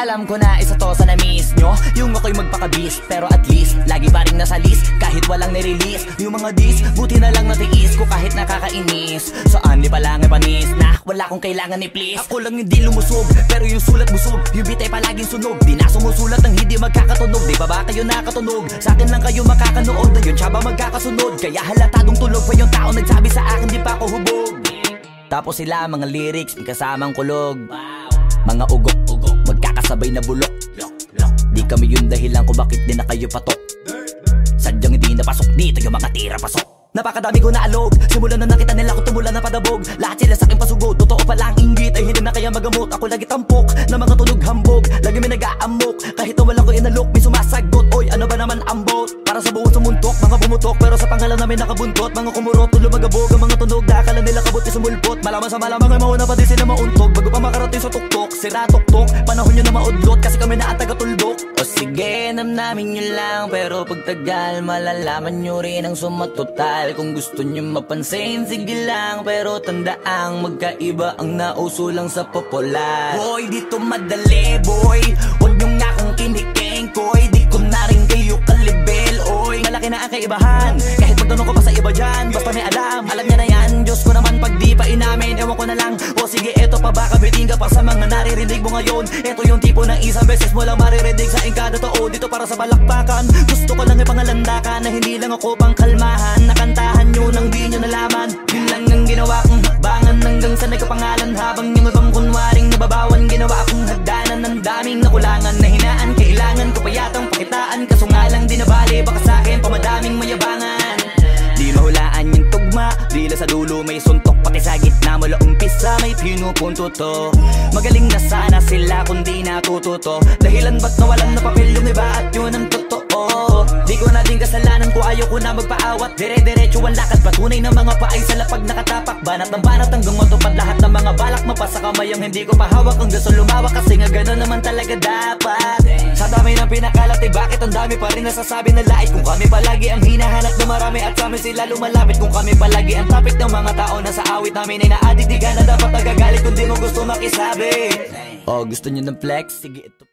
Alam ko na isa to sa na-miss nyo, yung ako'y magpakabis, pero at least lagi pa rin nasa list, kahit walang nirelease. Yung mga dis, buti na lang natiis ko kahit nakakainis. Saan di pa lang panis na wala kong kailangan ni please. Ako lang hindi lumusog, pero yung sulat busog. Yung beat ay palaging sunog, di na sumusulat ng hindi magkakatunog. Di ba ba kayo nakatunog? Sa akin lang kayo makakanood, ayun siya ba magkakasunod? Kaya halatadong tulog pa yung tao nagsabi sa akin di pa ako hubog. Tapos sila mga lyrics, may kasamang kulog. Mga ugok-ugok, magkakasabay na bulok. Di kami yung dahilan kung bakit di na kayo patok. Sadyang hindi napasok dito yung mga tira pasok. Napakadami ko na alog, simulan na nakita nila ko tumula na padabog. Lahat sila sa akin pasugod, totoo pa lang inggit ay hindi na kaya magamot. Ako lagi tampok, na mga tunog hambog. Lagi may nag-aamok, kahit na wala ko inalok. May sumasagot, oy ano ba naman ang bot? Para sa buong sumuntok, mga bumutok, pero sa pangalan namin nakabuntot. Mga kumurot, tulo magabog, ang mga tunog. Akala nila kabot sumulpot, malaman sa malamang ay mauna pa din sila mauntog. Bago pa makarating sa tuktok, sira tuktok. Panahon nyo na maudlot, kasi kami na ang taga-tuldok. O sige, namnamin nyo lang, pero pagtagal malalaman nyo rin ang sumatotal. Kung gusto nyo mapansin, sige lang, pero tandaang magkaiba ang nauso lang sa popular. Boy, dito madali, boy, huwag nyo nga akong kiniking, koy. Di ko na rin kayo kalibel, oy. Malaki na ang kaibahan, kahit magtanong ko pa sa iba dyan. Basta may alam niya na yan. Diyos ko naman pag di pa inamin, ewan ko na lang. O sige, eto pa ba, kabiting ka pa sa mga naririnig mo ngayon. Eto yung tipo ng isang beses mo lang maririnig sa kada taon. Dito para sa balakbakan, gusto ko lang ipangalandakan na hindi lang ako pang kalmahan. Nakantahan nyo nang di nyo nalaman, yun lang ang ginawa kong hakbangan. Hanggang sa nagkapangalan, habang yung ibang kunwaring nababawan. Ginawa akong hagdanan ng daming nakulangan na hinaan. Kailangan ko pa yatang pakitaan, kaso nga lang di nabali. Baka sa'kin pamadaming mayabangan. Di mahulaan yung tugma, dila sa dulo may suntok. Pati sa gitna mula umpisa may pinupunto to. Magaling na sana sila kung di natututo. Dahilan ba't nawalan na papel yung iba at yun ang totoo. Di ko na din kasalanan ko, ayaw ko na magpaawat. Dire-diretso ang lakad, patunay ng mga paay sa lapag nakatapak. Banat ng banat hanggang matupad lahat ng mga balak. Mapasa kamay ang hindi ko pahawak hanggang sa lumawak. Kasi nga gano'n naman talaga dapat. Sa dami ng pinakalat, eh bakit ang dami pa rin nasasabi na lait? Kung kami palagi ang hinahanap na marami at sa amin sila lumalapit. Kung kami palagi ang topic ng mga tao na sa awit namin ay naaditigan na dapat nagagalit kung di mo gusto makisabi. Oh, gusto nyo ng flex? Sige ito.